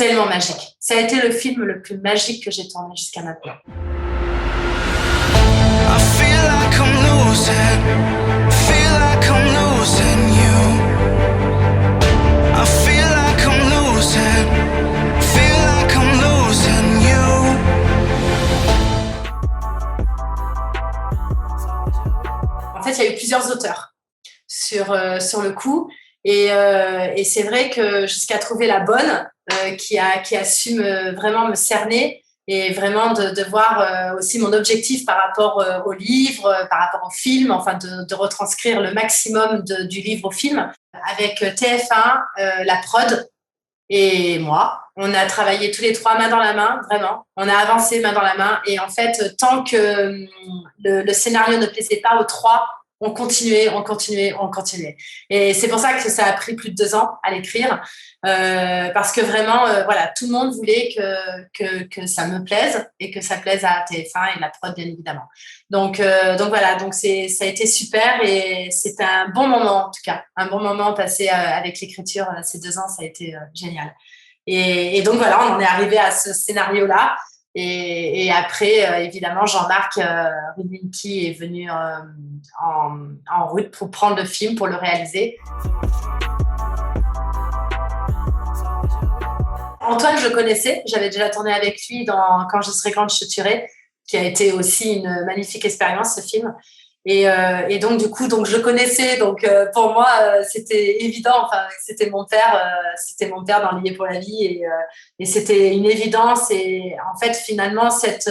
tellement magique. Ça a été le film le plus magique que j'ai tourné jusqu'à maintenant. I feel like I'm losing, feel like I'm losing you. I feel like I'm losing, feel like I'm losing you. En fait, il y a eu plusieurs auteurs sur le coup. Et c'est vrai que jusqu'à trouver la bonne qui a su vraiment me cerner et vraiment de voir aussi mon objectif par rapport au livre, par rapport au film, enfin de retranscrire le maximum du livre au film. Avec TF1, la prod et moi, on a travaillé tous les trois main dans la main, vraiment. On a avancé main dans la main et en fait, tant que le scénario ne plaisait pas aux trois, on continuait. Et c'est pour ça que ça a pris plus de 2 ans à l'écrire, parce que vraiment, voilà, tout le monde voulait que ça me plaise et que ça plaise à TF1 et la prod, bien évidemment. Donc voilà, donc ça a été super et c'était un bon moment, en tout cas, un bon moment passé avec l'écriture. Ces 2 ans, ça a été génial. Et donc voilà, on en est arrivé à ce scénario-là. Et après, évidemment, Jean-Marc Rubinki est venu en route pour prendre le film, pour le réaliser. Antoine, je le connaissais. J'avais déjà tourné avec lui dans Quand je serai grande, je te tuerai, qui a été aussi une magnifique expérience, ce film. Et donc, du coup, je le connaissais. Donc, pour moi, c'était évident. Enfin, c'était mon père dans Lié pour la vie. Et c'était une évidence. Et en fait, finalement, cette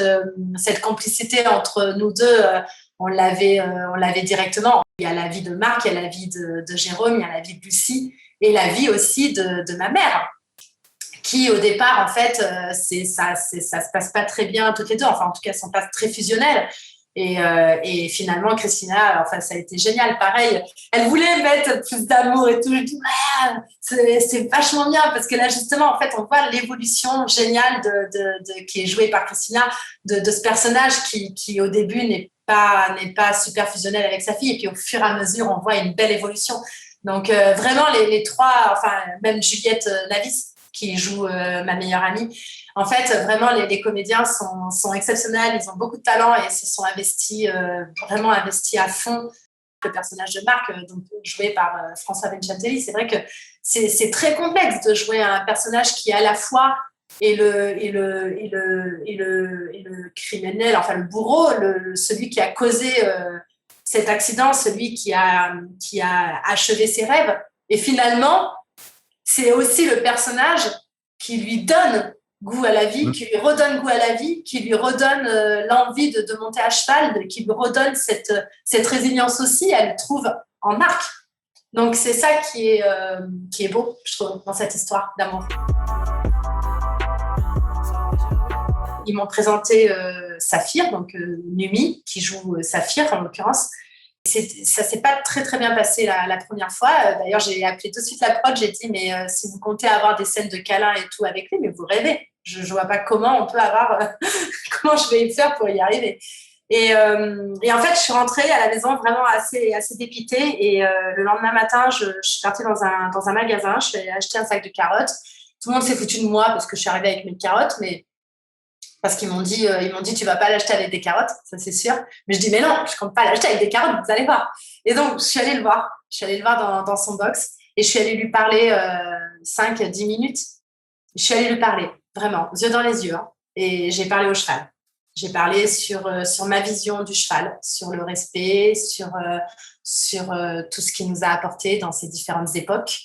complicité entre nous deux, on l'avait directement. Il y a la vie de Marc, il y a la vie de Jérôme, il y a la vie de Lucie et la vie aussi de ma mère, qui au départ, en fait, ça se passe pas très bien toutes les deux. Enfin, en tout cas, elles sont pas très fusionnelles. Et finalement, Christina, enfin, ça a été génial. Pareil, elle voulait mettre plus d'amour et tout. Je dis, ah, c'est vachement bien parce que là, justement, en fait, on voit l'évolution géniale qui est jouée par Christina de ce personnage qui au début n'est pas super fusionnel avec sa fille. Et puis, au fur et à mesure, on voit une belle évolution. Donc, vraiment, les trois, enfin, même Juliette Navis, qui joue ma meilleure amie. En fait, vraiment, les comédiens sont exceptionnels, ils ont beaucoup de talent et se sont vraiment investis à fond. Le personnage de Marc, donc joué par François Benchanteli, c'est vrai que c'est très complexe de jouer un personnage qui à la fois est le criminel, enfin le bourreau, celui qui a causé cet accident, celui qui a achevé ses rêves. Et finalement, c'est aussi le personnage qui lui donne goût à la vie, qui lui redonne goût à la vie, qui lui redonne l'envie de monter à cheval, qui lui redonne cette résilience aussi, elle le trouve en Marc. Donc c'est ça qui est beau, je trouve, dans cette histoire d'amour. Ils m'ont présenté Saphir, donc Numi, qui joue Saphir en l'occurrence. Ça s'est pas très très bien passé la première fois. D'ailleurs, j'ai appelé tout de suite la prod. J'ai dit mais si vous comptez avoir des scènes de câlins et tout avec lui, mais vous rêvez. Je vois pas comment on peut avoir comment je vais faire pour y arriver. Et en fait, je suis rentrée à la maison vraiment assez dépitée. Et le lendemain matin, je suis partie dans un magasin. Je suis allée acheter un sac de carottes. Tout le monde s'est foutu de moi parce que je suis arrivée avec mes carottes, mais parce qu'ils m'ont dit tu vas pas l'acheter avec des carottes, ça c'est sûr. Mais je dis mais non, je compte pas l'acheter avec des carottes, vous allez voir. Et donc je suis allée le voir dans son box et je suis allée lui parler 5-10 minutes. Je suis allée lui parler vraiment, yeux dans les yeux, hein, et j'ai parlé au cheval. J'ai parlé sur ma vision du cheval, sur le respect, sur tout ce qu'il nous a apporté dans ces différentes époques.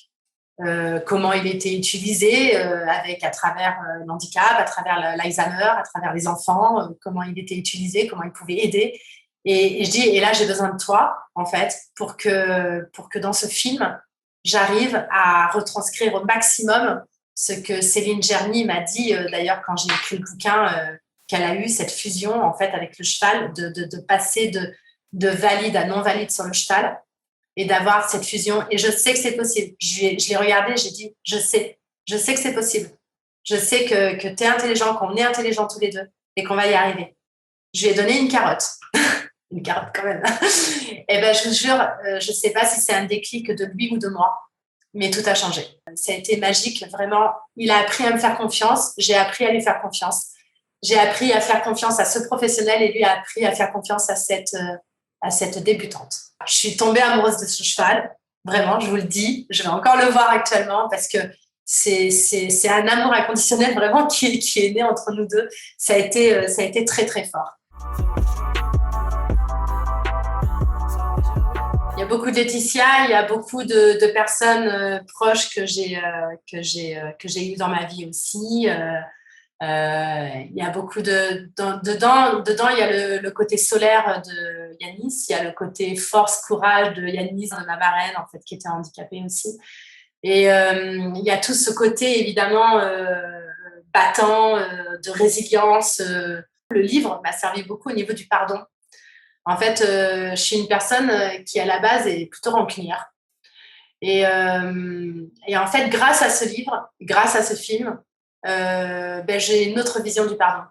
Comment il était utilisé à travers l'handicap, à travers l'Alzheimer, à travers les enfants, comment il était utilisé, comment il pouvait aider. Et je dis, et là, j'ai besoin de toi, en fait, pour que dans ce film, j'arrive à retranscrire au maximum ce que Céline Gerny m'a dit, d'ailleurs, quand j'ai écrit le bouquin, qu'elle a eu cette fusion, en fait, avec le cheval, de passer de valide à non valide sur le cheval, et d'avoir cette fusion. Et je sais que c'est possible. Je l'ai regardé, j'ai dit, je sais que c'est possible. Je sais que tu es intelligent, qu'on est intelligents tous les deux et qu'on va y arriver. Je lui ai donné une carotte. Une carotte quand même. Et ben, je vous jure, je ne sais pas si c'est un déclic de lui ou de moi, mais tout a changé. Ça a été magique, vraiment. Il a appris à me faire confiance, j'ai appris à lui faire confiance. J'ai appris à faire confiance à ce professionnel et lui a appris à faire confiance à cette débutante. Je suis tombée amoureuse de ce cheval, vraiment, je vous le dis. Je vais encore le voir actuellement parce que c'est un amour inconditionnel vraiment qui est né entre nous deux. Ça a été très, très fort. Il y a beaucoup de Laetitia, il y a beaucoup de personnes proches que j'ai eues dans ma vie aussi. Il y a beaucoup dedans, il y a le côté solaire de Yanis, il y a le côté force, courage de Yanis, de ma marraine, en fait, qui était handicapée aussi. Et il y a tout ce côté, évidemment, battant, de résilience. Le livre m'a servi beaucoup au niveau du pardon. En fait, je suis une personne qui, à la base, est plutôt rancunière. Et en fait, grâce à ce livre, grâce à ce film, j'ai une autre vision du pardon.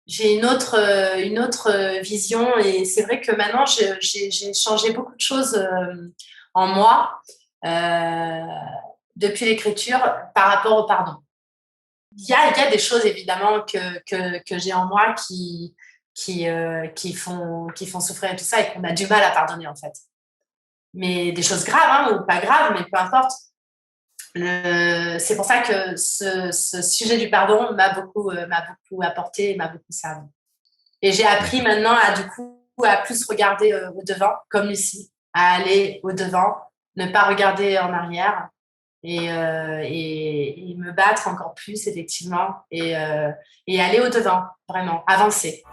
J'ai une autre vision et c'est vrai que maintenant, j'ai changé beaucoup de choses en moi depuis l'écriture par rapport au pardon. Il y a des choses évidemment que j'ai en moi qui font souffrir et tout ça et qu'on a du mal à pardonner en fait. Mais des choses graves ou pas graves, mais peu importe. C'est pour ça que ce sujet du pardon m'a beaucoup apporté et m'a beaucoup servi. Et j'ai appris maintenant à plus regarder au devant, comme Lucie, à aller au devant, ne pas regarder en arrière et me battre encore plus effectivement et aller au devant, vraiment, avancer.